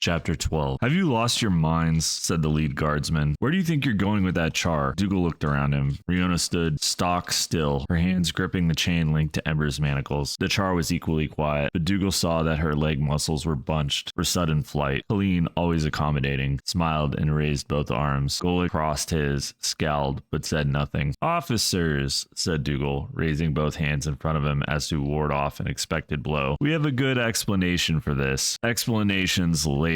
Chapter 12. Have you lost your minds? Said the lead guardsman. Where do you think you're going with that char? Dougal looked around him. Riona stood stock still, her hands gripping the chain linked to Ember's manacles. The char was equally quiet, but Dougal saw that her leg muscles were bunched for sudden flight. Colleen, always accommodating, smiled and raised both arms. Golik crossed his, scowled, but said nothing. Officers, said Dougal, raising both hands in front of him as to ward off an expected blow. We have a good explanation for this. Explanations later,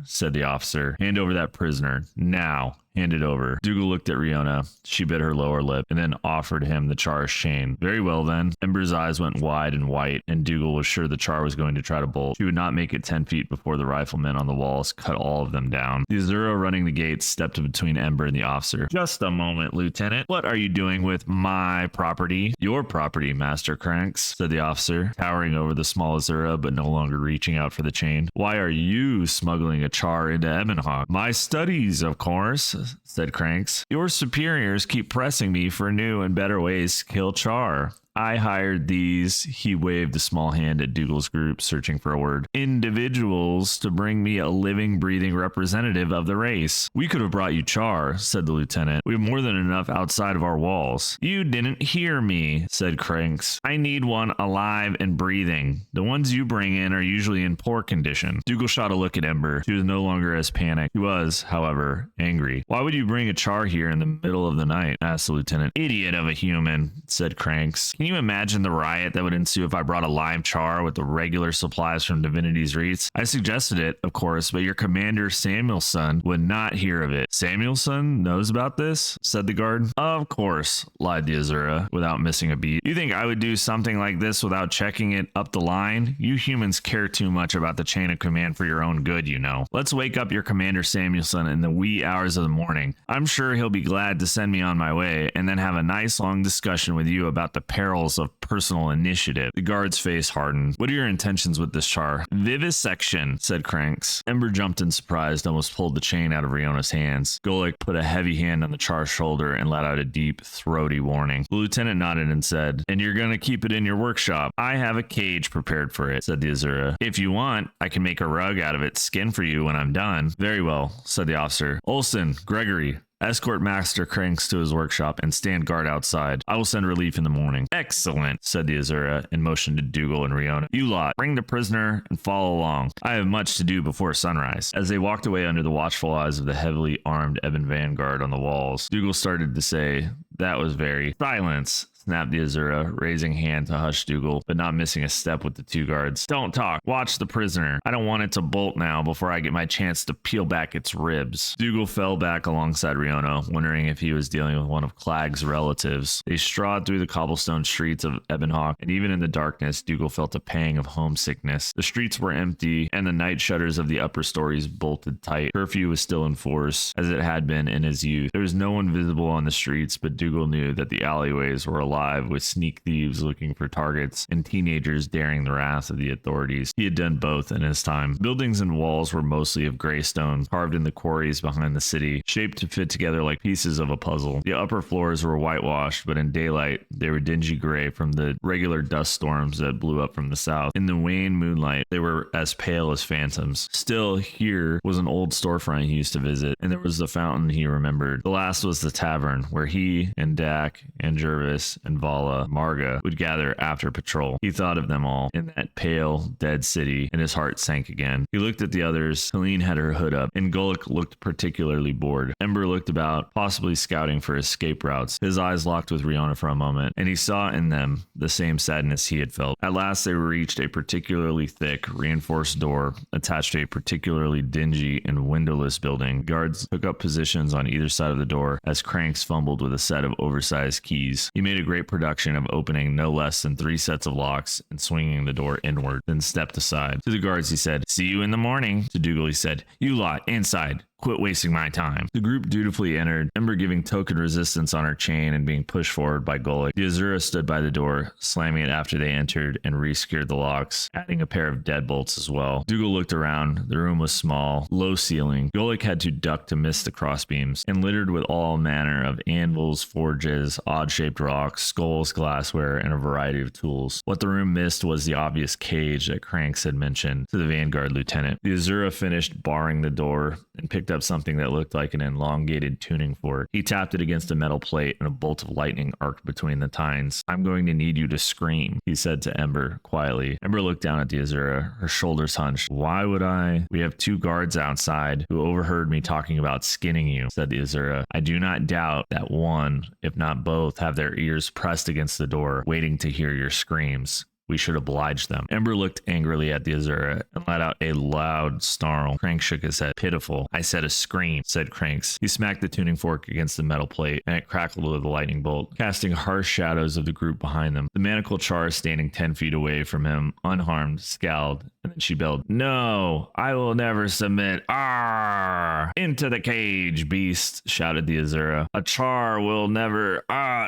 said the officer. Hand over that prisoner. Now. Hand it over. Dougal looked at Riona. She bit her lower lip and then offered him the char's chain. Very well then. Ember's eyes went wide and white, and Dougal was sure the char was going to try to bolt. She would not make it 10 feet before the riflemen on the walls cut all of them down. The Azura running the gates stepped between Ember and the officer. Just a moment, Lieutenant. What are you doing with my property? Your property, Master Cranks, said the officer, towering over the small Azura but no longer reaching out for the chain. Why are you smuggling a char into Ebonhawk? My studies, of course, said Cranks. Your superiors keep pressing me for new and better ways to kill char. I hired these, he waved a small hand at Dougal's group, searching for a word, individuals to bring me a living, breathing representative of the race. We could have brought you char, said the lieutenant. We have more than enough outside of our walls. You didn't hear me, said Cranks. I need one alive and breathing. The ones you bring in are usually in poor condition. Dougal shot a look at Ember. She was no longer as panicked. She was, however, angry. Why would you bring a char here in the middle of the night? Asked the lieutenant. Idiot of a human, said Cranks. Can you imagine the riot that would ensue if I brought a live char with the regular supplies from Divinity's Reach? I suggested it, of course, but your commander Samuelson would not hear of it. Samuelson knows about this? Said the guard. Of course, lied the Azura, without missing a beat. You think I would do something like this without checking it up the line? You humans care too much about the chain of command for your own good, you know. Let's wake up your commander Samuelson in the wee hours of the morning. I'm sure he'll be glad to send me on my way, and then have a nice long discussion with you about the perils of personal initiative. The guard's face hardened. What are your intentions with this char? Vivisection, said Cranks. Ember jumped in surprise, almost pulled the chain out of Riona's hands. Golik put a heavy hand on the char's shoulder and let out a deep, throaty warning. The lieutenant nodded and said, and you're gonna keep it in your workshop. I have a cage prepared for it, said the Azura. If you want, I can make a rug out of its skin for you when I'm done. Very well, said the officer. Olson, Gregory, escort Master Cranks to his workshop and stand guard outside. I will send relief in the morning. Excellent, said the Azura and motioned to Dougal and Riona. You lot, bring the prisoner and follow along. I have much to do before sunrise. As they walked away under the watchful eyes of the heavily armed Ebon vanguard on the walls, Dougal started to say, that was very... Silence, snapped the Azura, raising hand to hush Dougal, but not missing a step with the two guards. Don't talk. Watch the prisoner. I don't want it to bolt now before I get my chance to peel back its ribs. Dougal fell back alongside Riona, wondering if he was dealing with one of Clagg's relatives. They strode through the cobblestone streets of Ebonhawk, and even in the darkness, Dougal felt a pang of homesickness. The streets were empty, and the night shutters of the upper stories bolted tight. Curfew was still in force, as it had been in his youth. There was no one visible on the streets, but Dougal knew that the alleyways were alive with sneak thieves looking for targets and teenagers daring the wrath of the authorities. He had done both in his time. Buildings and walls were mostly of gray stone, carved in the quarries behind the city, shaped to fit together like pieces of a puzzle. The upper floors were whitewashed, but in daylight, they were dingy gray from the regular dust storms that blew up from the south. In the wan moonlight, they were as pale as phantoms. Still, here was an old storefront he used to visit, and there was the fountain he remembered. The last was the tavern, where he and Dak and Jervis and Vala, Marga would gather after patrol. He thought of them all in that pale, dead city, and his heart sank again. He looked at the others. Helene had her hood up, and Golik looked particularly bored. Ember looked about, possibly scouting for escape routes. His eyes locked with Riona for a moment, and he saw in them the same sadness he had felt. At last they reached a particularly thick, reinforced door attached to a particularly dingy and windowless building. Guards took up positions on either side of the door as Cranks fumbled with a set of oversized keys. He made a great production of opening no less than 3 sets of locks and swinging the door inward, then stepped aside. To the guards he said, see you in the morning. To Dougal he said, you lot, inside. Quit wasting my time. The group dutifully entered, Ember giving token resistance on her chain and being pushed forward by Golik. The Azura stood by the door, slamming it after they entered and re-secured the locks, adding a pair of deadbolts as well. Dougal looked around. The room was small, low ceiling. Golik had to duck to miss the crossbeams, and littered with all manner of anvils, forges, odd-shaped rocks, skulls, glassware, and a variety of tools. What the room missed was the obvious cage that Cranks had mentioned to the Vanguard lieutenant. The Azura finished barring the door and picked up something that looked like an elongated tuning fork. He tapped it against a metal plate, and a bolt of lightning arced between the tines. "I'm going to need you to scream," he said to Ember quietly. Ember looked down at the Azura, her shoulders hunched. "Why would I?" "We have 2 guards outside who overheard me talking about skinning you," said the Azura. "I do not doubt that one, if not both, have their ears pressed against the door, waiting to hear your screams. We should oblige them." Ember looked angrily at the Azura and let out a loud snarl. Cranks shook his head. "Pitiful. I said a scream," said Cranks. He smacked the tuning fork against the metal plate, and it crackled with a lightning bolt, casting harsh shadows of the group behind them. The manacle Char, standing 10 feet away from him, unharmed, scowled, and then she bellowed, "No, I will never submit. Arr! Into the cage, beast," shouted the Azura. "A Char will never.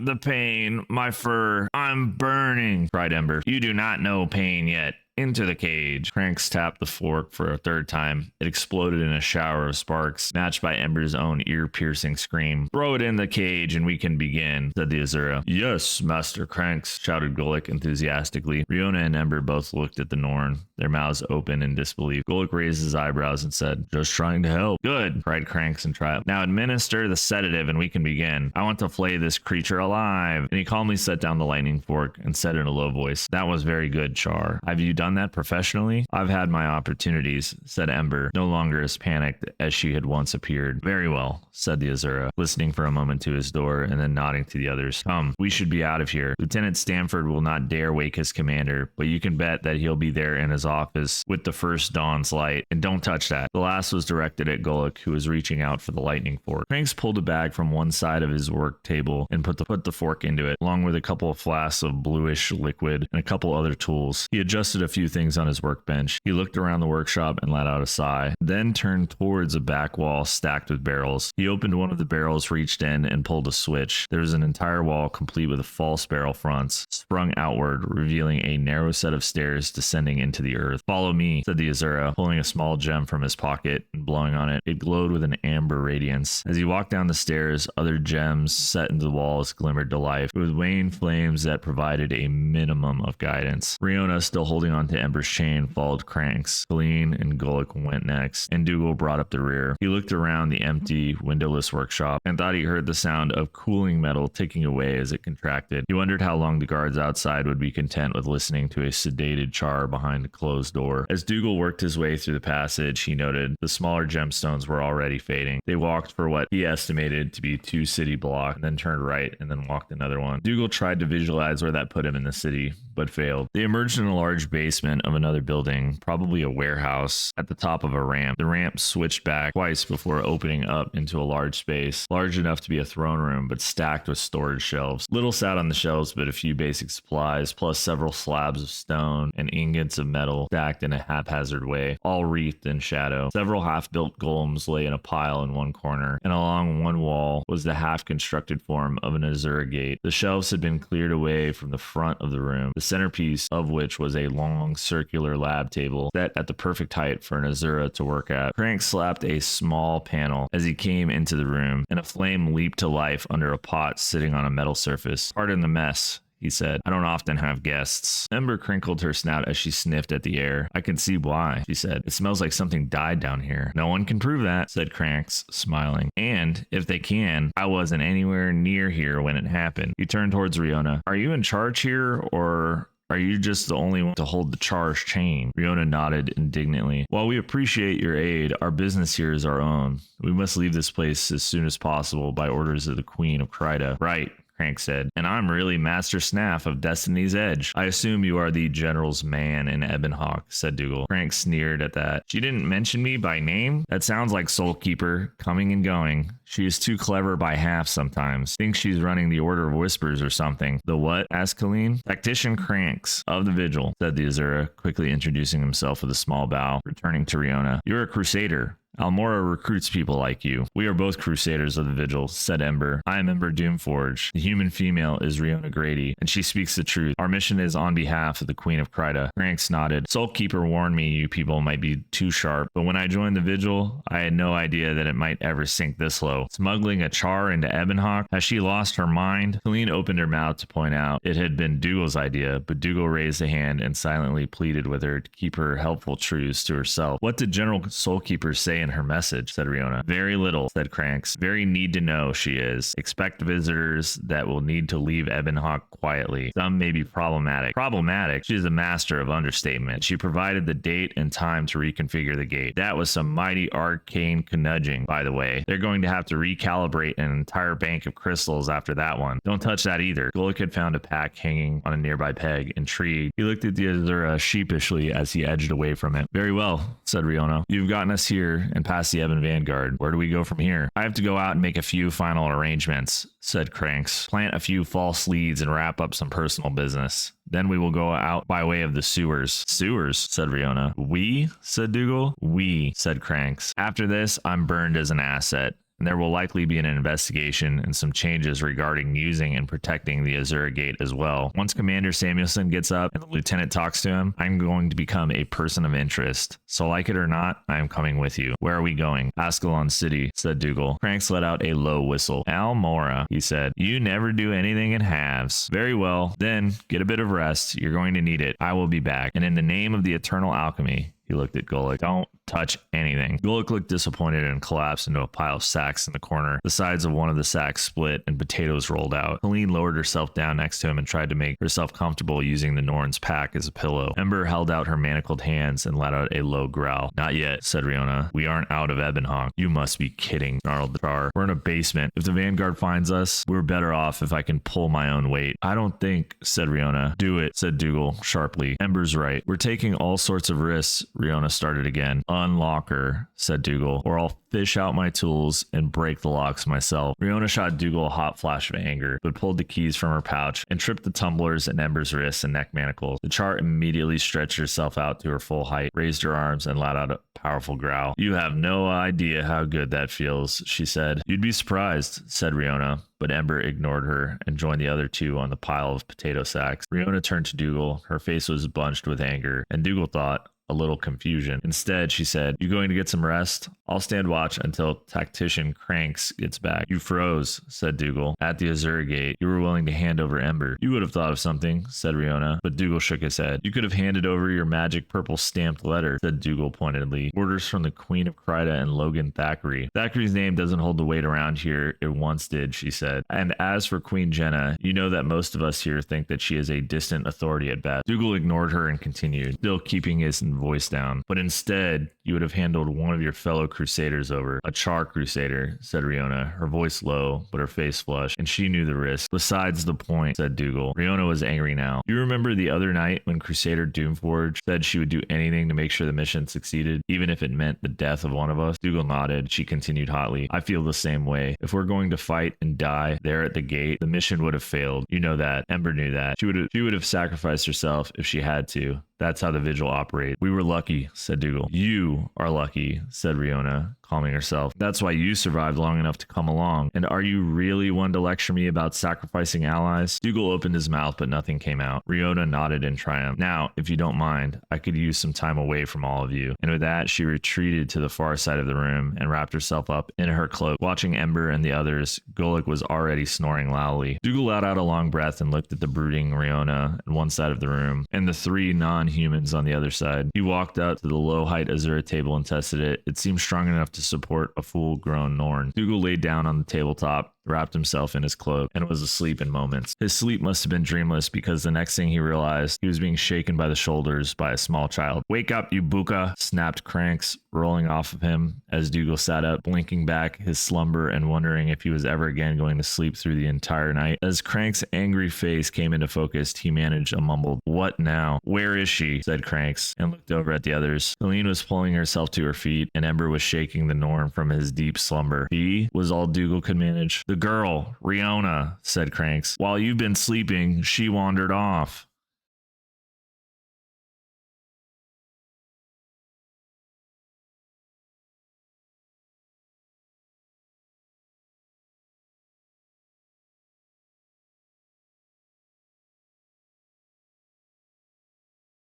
The pain, my fur. I'm burning," cried Ember. "You do not know pain yet. Into the cage." Cranks tapped the fork for a 3rd time. It exploded in a shower of sparks, matched by Ember's own ear-piercing scream. "Throw it in the cage and we can begin," said the Azura. "Yes, Master Cranks," shouted Golik enthusiastically. Riona and Ember both looked at the Norn, their mouths open in disbelief. Golik raised his eyebrows and said, "Just trying to help." "Good," cried Cranks in triumph. "Now administer the sedative and we can begin. I want to flay this creature alive." And he calmly set down the lightning fork and said in a low voice, "That was very good, Char. Have you done that professionally?" "I've had my opportunities," said Ember, no longer as panicked as she had once appeared. "Very well," said the Azura, listening for a moment to his door and then nodding to the others. "Come, we should be out of here. Lieutenant Stanford will not dare wake his commander, but you can bet that he'll be there in his office with the first dawn's light. And don't touch that." The last was directed at Golik, who was reaching out for the lightning fork. Cranks pulled a bag from one side of his work table and put the fork into it, along with a couple of flasks of bluish liquid and a couple other tools. He adjusted a few things on his workbench. He looked around the workshop and let out a sigh, then turned towards a back wall stacked with barrels. He opened one of the barrels, reached in, and pulled a switch. There was an entire wall complete with false barrel fronts, sprung outward, revealing a narrow set of stairs descending into the earth. "Follow me," said the Azura, pulling a small gem from his pocket and blowing on it. It glowed with an amber radiance. As he walked down the stairs, other gems set into the walls glimmered to life, with wan flames that provided a minimum of guidance. Riona, still holding on to Ember's chain, followed Cranks. Colleen and Golik went next, and Dougal brought up the rear. He looked around the empty, windowless workshop and thought he heard the sound of cooling metal ticking away as it contracted. He wondered how long the guards outside would be content with listening to a sedated Char behind a closed door. As Dougal worked his way through the passage, he noted the smaller gemstones were already fading. They walked for what he estimated to be 2 city blocks, and then turned right and then walked another one. Dougal tried to visualize where that put him in the city, but failed. They emerged in a large basement of another building, probably a warehouse, at the top of a ramp. The ramp switched back twice before opening up into a large space, large enough to be a throne room, but stacked with storage shelves. Little sat on the shelves but a few basic supplies, plus several slabs of stone and ingots of metal stacked in a haphazard way, all wreathed in shadow. Several half-built golems lay in a pile in one corner, and along one wall was the half-constructed form of an Azura gate. The shelves had been cleared away from the front of the room, the centerpiece of which was a long circular lab table set at the perfect height for an Azura to work at. Crank slapped a small panel as he came into the room, and a flame leaped to life under a pot sitting on a metal surface. "Pardon the mess," he said. "I don't often have guests." Ember crinkled her snout as she sniffed at the air. "I can see why," she said. "It smells like something died down here." "No one can prove that," said Cranks, smiling. "And if they can, I wasn't anywhere near here when it happened." He turned towards Riona. "Are you in charge here, or are you just the only one to hold the Char's chain?" Riona nodded indignantly. "While we appreciate your aid, our business here is our own. We must leave this place as soon as possible by orders of the Queen of Kryta." "Right," Crank said. "And I'm really Master Snaff of Destiny's Edge." "I assume you are the General's man in Ebonhawk," said Dougal. Crank sneered at that. "She didn't mention me by name? That sounds like Soulkeeper, coming and going. She is too clever by half sometimes. Thinks she's running the Order of Whispers or something." "The what?" asked Colleen. "Tactician Cranks of the Vigil," said the Azura, quickly introducing himself with a small bow, returning to Riona. "You're a crusader. Almora recruits people like you. We are both crusaders of the Vigil, said Ember. I am Ember Doomforge. The human female is Riona Grady, and she speaks the truth. Our mission is on behalf of the Queen of Kryta. Cranks nodded. Soulkeeper warned me you people might be too sharp, but when I joined the Vigil, I had no idea that it might ever sink this low. Smuggling a char into Ebonhawk? Has she lost her mind? Colleen opened her mouth to point out it had been Dougal's idea, but Dougal raised a hand and silently pleaded with her to keep her helpful truths to herself. What did General Soulkeeper say in her message? Said Riona. Very little, said Cranks. Very need to know she is. Expect visitors that will need to leave Ebonhawk quietly. Some may be problematic. Problematic? She is a master of understatement. She provided the date and time to reconfigure the gate. That was some mighty arcane nudging, by the way. They're going to have to recalibrate an entire bank of crystals after that one. Don't touch that either. Golik had found a pack hanging on a nearby peg. Intrigued, he looked at the Azura sheepishly as he edged away from it. Very well, said Riona. You've gotten us here and past the Ebon Vanguard. Where do we go from here? I have to go out and make a few final arrangements, said Cranks. Plant a few false leads and wrap up some personal business. Then we will go out by way of the sewers. Sewers, said Riona. We, said Dougal. We, said Cranks. After this, I'm burned as an asset, and there will likely be an investigation and some changes regarding using and protecting the Azura Gate as well. Once Commander Samuelson gets up and the lieutenant talks to him, I'm going to become a person of interest. So like it or not, I am coming with you. Where are we going? Ascalon City, said Dougal. Cranks let out a low whistle. Almora, he said. You never do anything in halves. Very well, then get a bit of rest. You're going to need it. I will be back. And in the name of the eternal alchemy, he looked at Golik. Don't touch anything. Golik looked disappointed and collapsed into a pile of sacks in the corner. The sides of one of the sacks split and potatoes rolled out. Colleen lowered herself down next to him and tried to make herself comfortable using the Norn's pack as a pillow. Ember held out her manacled hands and let out a low growl. Not yet, said Riona. We aren't out of Ebonhawk. You must be kidding, snarled the Char. We're in a basement. If the Vanguard finds us, we're better off if I can pull my own weight. I don't think, said Riona. Do it, said Dougal sharply. Ember's right. We're taking all sorts of risks. Riona started again. Unlock her, said Dougal, or I'll fish out my tools and break the locks myself. Riona shot Dougal a hot flash of anger, but pulled the keys from her pouch and tripped the tumblers in Ember's wrists and neck manacles. The Char immediately stretched herself out to her full height, raised her arms, and let out a powerful growl. You have no idea how good that feels, she said. You'd be surprised, said Riona, but Ember ignored her and joined the other two on the pile of potato sacks. Riona turned to Dougal. Her face was bunched with anger, and Dougal thought, a little confusion. Instead, she said, you going to get some rest? I'll stand watch until Tactician Cranks gets back. You froze, said Dougal. At the Azura Gate, you were willing to hand over Ember. You would have thought of something, said Riona, but Dougal shook his head. You could have handed over your magic purple stamped letter, said Dougal pointedly. Orders from the Queen of Kryta and Logan Thackeray. Thackeray's name doesn't hold the weight around here. It once did, she said. And as for Queen Jenna, you know that most of us here think that she is a distant authority at best. Dougal ignored her and continued, still keeping his voice down. But instead, you would have handled one of your fellow crusaders over. A Char crusader, said Riona, her voice low, but her face flushed, and she knew the risk. Besides the point, said Dougal. Riona was angry now. You remember the other night when Crusader Doomforge said she would do anything to make sure the mission succeeded, even if it meant the death of one of us? Dougal nodded. She continued hotly. I feel the same way. If we're going to fight and die there at the gate, the mission would have failed. You know that. Ember knew that. She would have sacrificed herself if she had to. That's how the Vigil operates. We were lucky, said Dougal. You are lucky, said Riona, calming herself. That's why you survived long enough to come along. And are you really one to lecture me about sacrificing allies? Dougal opened his mouth, but nothing came out. Riona nodded in triumph. Now, if you don't mind, I could use some time away from all of you. And with that, she retreated to the far side of the room and wrapped herself up in her cloak. Watching Ember and the others, Golik was already snoring loudly. Dougal let out a long breath and looked at the brooding Riona on one side of the room and the three non-humans on the other side. He walked out to the low-height Azura table and tested it. It seemed strong enough to support a full-grown Norn. Dougal laid down on the tabletop, wrapped himself in his cloak, and was asleep in moments. His sleep must have been dreamless because the next thing he realized, he was being shaken by the shoulders by a small child. Wake up, you buka, snapped Cranks, rolling off of him as Dougal sat up, blinking back his slumber and wondering if he was ever again going to sleep through the entire night. As Cranks' angry face came into focus, he managed a mumbled, "What now? Where is she?" said Cranks, and looked over at the others. Colleen was pulling herself to her feet, and Ember was shaking the Norn from his deep slumber. He was all Dougal could manage. "The girl, Riona," said Cranks. "While you've been sleeping, she wandered off."